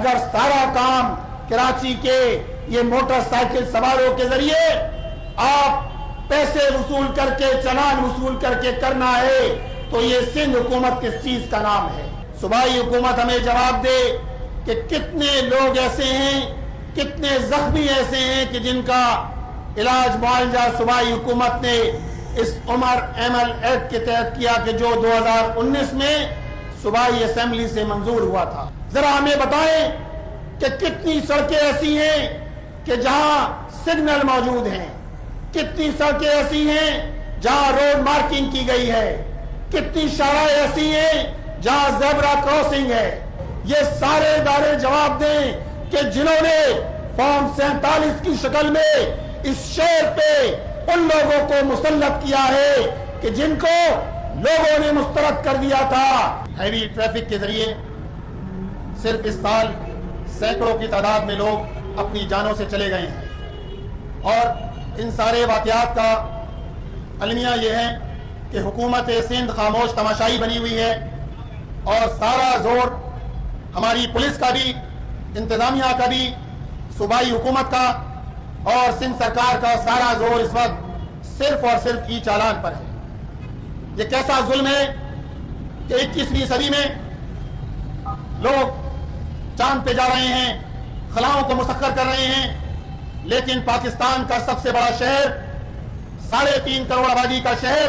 اگر سارا کام کراچی کے یہ موٹر سائیکل سواروں کے ذریعے آپ پیسے وصول کر کے چلان وصول کر کے کرنا ہے تو یہ سندھ حکومت کس چیز کا نام ہے؟ صوبائی حکومت ہمیں جواب دے کہ کتنے لوگ ایسے ہیں، کتنے زخمی ایسے ہیں کہ جن کا علاج معالجہ صوبائی حکومت نے اس عمر ایمل ایکٹ کے تحت کیا کہ جو 2019 میں صوبائی اسمبلی سے منظور ہوا تھا۔ ذرا ہمیں بتائیں کہ کتنی سڑکیں ایسی ہیں کہ جہاں سگنل موجود ہیں، کتنی سڑکیں ایسی ہیں جہاں روڈ مارکنگ کی گئی ہے، کتنی شاہراہیں ایسی ہیں جہاں زیبرا کراسنگ ہے۔ یہ سارے ادارے جواب دیں کہ جنہوں نے فارم 47 کی شکل میں اس شہر پہ ان لوگوں کو مسلط کیا ہے کہ جن کو لوگوں نے مسترد کر دیا تھا۔ ہیوی ٹریفک کے ذریعے صرف اس سال سینکڑوں کی تعداد میں لوگ اپنی جانوں سے چلے گئے ہیں، اور ان سارے واقعات کا المیہ یہ ہے کہ حکومت سندھ خاموش تماشائی بنی ہوئی ہے، اور سارا زور ہماری پولیس کا بھی، انتظامیہ کا بھی، صوبائی حکومت کا اور سندھ سرکار کا سارا زور اس وقت صرف اور صرف ای چالان پر ہے۔ یہ کیسا ظلم ہے کہ 21ویں صدی میں لوگ چاند پہ جا رہے ہیں، خلاؤں کو مسخر کر رہے ہیں، لیکن پاکستان کا سب سے بڑا شہر، 3.5 کروڑ آبادی کا شہر،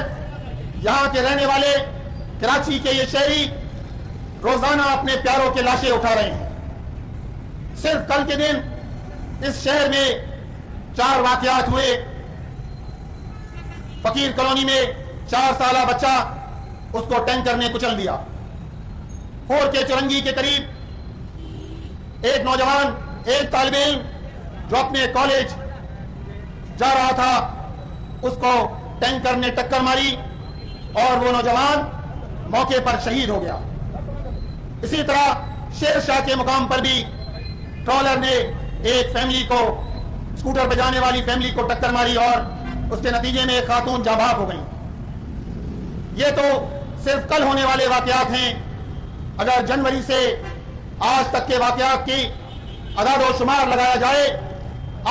یہاں کے رہنے والے کراچی کے یہ شہری روزانہ اپنے پیاروں کے لاشیں اٹھا رہے ہیں۔ صرف کل کے دن اس شہر میں 4 واقعات ہوئے۔ فقیر کالونی میں 4 سالہ بچہ، اس کو ٹینکر نے کچل دیا۔ 4 کے چورنگی کے قریب ایک نوجوان، ایک طالب علم جو اپنے کالج جا رہا تھا، اس کو ٹینکر نے ٹکر ماری اور وہ نوجوان موقع پر شہید ہو گیا۔ اسی طرح شیر شاہ کے مقام پر بھی ٹرالر نے ایک فیملی کو، اسکوٹر پہ جانے والی فیملی کو ٹکر ماری اور اس کے نتیجے میں ایک خاتون جاں بحق ہو گئی۔ یہ تو صرف کل ہونے والے واقعات ہیں۔ اگر جنوری سے آج تک کے واقعات کی اعداد و شمار لگایا جائے،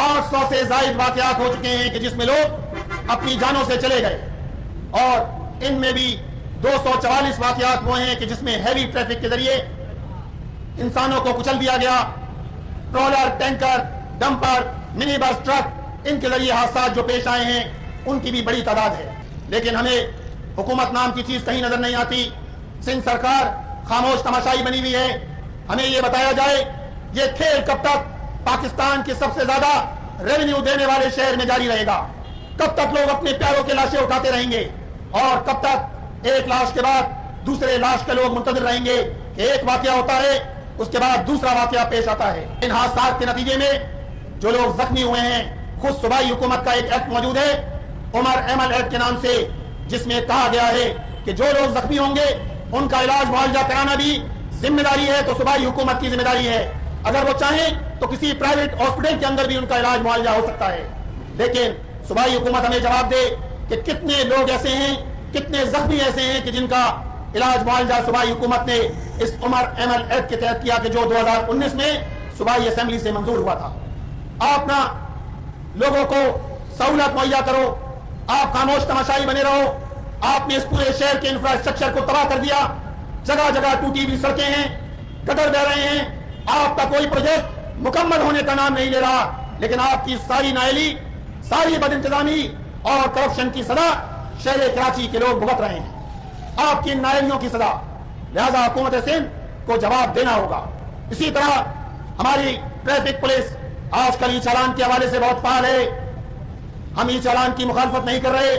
800 سے زائد واقعات ہو چکے ہیں کہ جس میں لوگ اپنی جانوں سے چلے گئے، اور ان میں بھی 244 واقعات وہ ہیں کہ جس میں ہیوی ٹریفک کے ذریعے انسانوں کو کچل دیا گیا۔ ٹرالر، ٹینکر، ڈمپر، منی بس، ٹرک، ان کے ذریعے حادثات جو پیش آئے ہیں ان کی بھی بڑی تعداد ہے، لیکن ہمیں حکومت نام کی چیز کہیں نظر نہیں آتی۔ سندھ سرکار خاموش تماشائی بنی ہوئی ہے۔ ہمیں یہ بتایا جائے یہ کھیل کب تک پاکستان کے سب سے زیادہ ریونیو دینے والے شہر میں جاری رہے گا؟ کب تک لوگ اپنے پیاروں کے لاشیں اٹھاتے رہیں گے، اور کب تک ایک لاش کے بعد دوسرے لاش کے لوگ منتظر رہیں گے کہ ایک واقعہ ہوتا ہے اس کے بعد دوسرا واقعہ پیش آتا ہے؟ ان حادثات کے نتیجے میں جو لوگ زخمی ہوئے ہیں، خود صوبائی حکومت کا ایک ایکٹ موجود ہے عمر ایمل ایکٹ کے نام سے، جس میں کہا گیا ہے کہ جو لوگ زخمی ہوں گے ان کا علاج معالجہ کرانا بھی ذمہ داری ہے، تو صوبائی حکومت کی ذمہ داری ہے۔ اگر وہ چاہیں تو کسی پرائیویٹ ہاسپٹل کے اندر بھی ان کا علاج معالجہ ہو سکتا ہے، لیکن صوبائی حکومت ہمیں جواب دے کہ کتنے لوگ ایسے ہیں، کتنے زخمی ایسے ہیں کہ جن کا علاج معالجہ صوبائی حکومت نے اس عمر ایمل ایکٹ کے تحت کیا کہ جو 2019 میں صوبائی اسمبلی سے منظور ہوا تھا۔ آپ نہ لوگوں کو سہولت مہیا کرو، آپ خاموش تماشائی بنے رہو۔ آپ نے اس پورے شہر کے انفراسٹرکچر کو تباہ کر دیا۔ جگہ جگہ ٹوٹی ہوئی سڑکیں ہیں، گٹر بہ رہے ہیں۔ آپ کا کوئی پروجیکٹ مکمل ہونے کا نام نہیں لے رہا، لیکن آپ کی ساری نااہلی، ساری بد انتظامی اور کرپشن کی سزا شہر کراچی کے لوگ بھگت رہے ہیں، آپ کی نااہلیوں کی سزا۔ لہذا حکومت سندھ کو جواب دینا ہوگا۔ اسی طرح ہماری ٹریفک پولیس آج کل ای چالان کے حوالے سے بہت فعال ہے۔ ہم ای چالان کی مخالفت نہیں کر رہے،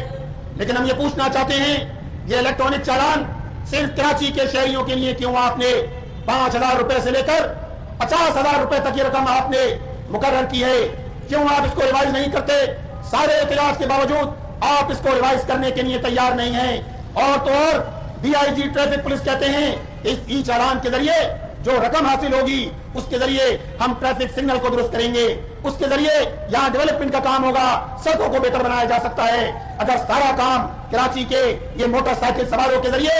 لیکن ہم یہ پوچھنا چاہتے ہیں یہ الیکٹرانک چالان صرف کراچی کے شہریوں کے لیے کیوں آپ نے 5,000 روپے سے لے کر 50,000 روپے تک یہ رقم آپ نے مقرر کی ہے؟ کیوں آپ اس کو ریوائز نہیں کرتے؟ سارے احتجاج کے باوجود آپ اس کو ریوائز کرنے کے لیے تیار نہیں ہیں۔ اور تو اور D I G traffic police کہتے ہیں اس ای چالان کے ذریعے جو رقم حاصل ہوگی اس کے ذریعے ہم ٹریفک سگنل کو درست کریں گے، اس کے ذریعے یہاں ڈیولپمنٹ کا کام ہوگا، سڑکوں کو بہتر بنایا جا سکتا ہے۔ اگر سارا کام کراچی کے یہ موٹر سائیکل سواروں کے ذریعے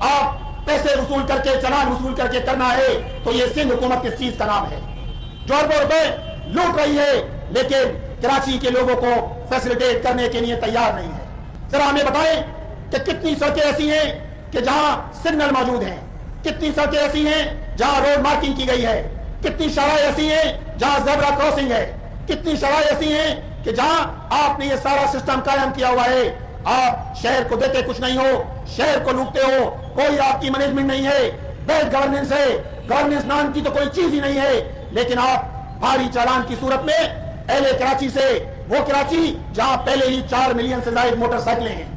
آپ پیسے وصول کر کے چلان وصول کر کے کرنا ہے تو یہ سندھ حکومت کس چیز کا نام ہے جو اربوں روپے لوٹ رہی ہے لیکن کراچی کے لوگوں کو فیسیلیٹیٹ کرنے کے لیے تیار نہیں ہے. ذرا ہمیں بتائیں کہ کتنی سڑکیں ایسی ہیں کہ جہاں سگنل موجود ہیں, کتنی سڑکیں ایسی ہیں جہاں روڈ مارکنگ کی گئی ہے, کتنی شرائع ایسی ہیں جہاں زیبرا کراسنگ ہے, کتنی شرائع ایسی ہیں کہ جہاں آپ نے یہ سارا سسٹم قائم کیا ہوا ہے. آپ شہر کو دیتے کچھ نہیں ہو, شہر کو لوٹتے ہو, کوئی آپ کی مینجمنٹ نہیں ہے, بیڈ گورننس ہے, گورننس نام کی تو کوئی چیز ہی نہیں ہے. لیکن آپ بھاری چالان کی صورت میں اہل کراچی سے, وہ کراچی جہاں پہلے ہی 4 ملین سے زائد موٹر سائیکلیں ہیں,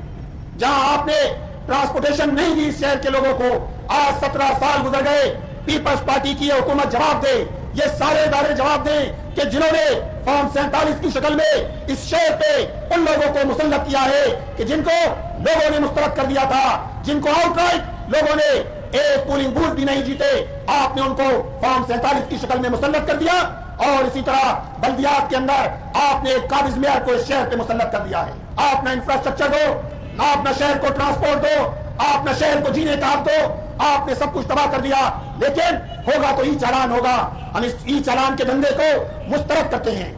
جہاں آپ نے ٹرانسپورٹیشن نہیں دی اس شہر کے لوگوں کو, آج 17 سال گزر گئے, پیپلز پارٹی کی حکومت جواب دے, یہ سارے ادارے جواب دیں کہ جنہوں نے فارم 47 کی شکل میں اس شہر پہ ان لوگوں کو مسلط کیا ہے کہ جن کو لوگوں نے مسترد کر دیا تھا, جن کو آؤٹ رائٹ لوگوں نے ایک پولنگ بوتھ بھی نہیں جیتے, آپ نے ان کو فارم 47 کی شکل میں مسلط کر دیا. اور اسی طرح بلدیات کے اندر آپ نے ایک قابض معیار کو اس شہر پہ مسلط کر دیا ہے. آپ نہ انفراسٹرکچر دو, آپ نہ شہر کو ٹرانسپورٹ دو, آپ نہ شہر کو جینے کا حق دو, آپ نے سب کچھ تباہ کر دیا. لیکن ہوگا تو ای چالان ہوگا. ہم اس ای چالان کے دھندے کو مسترد کرتے ہیں.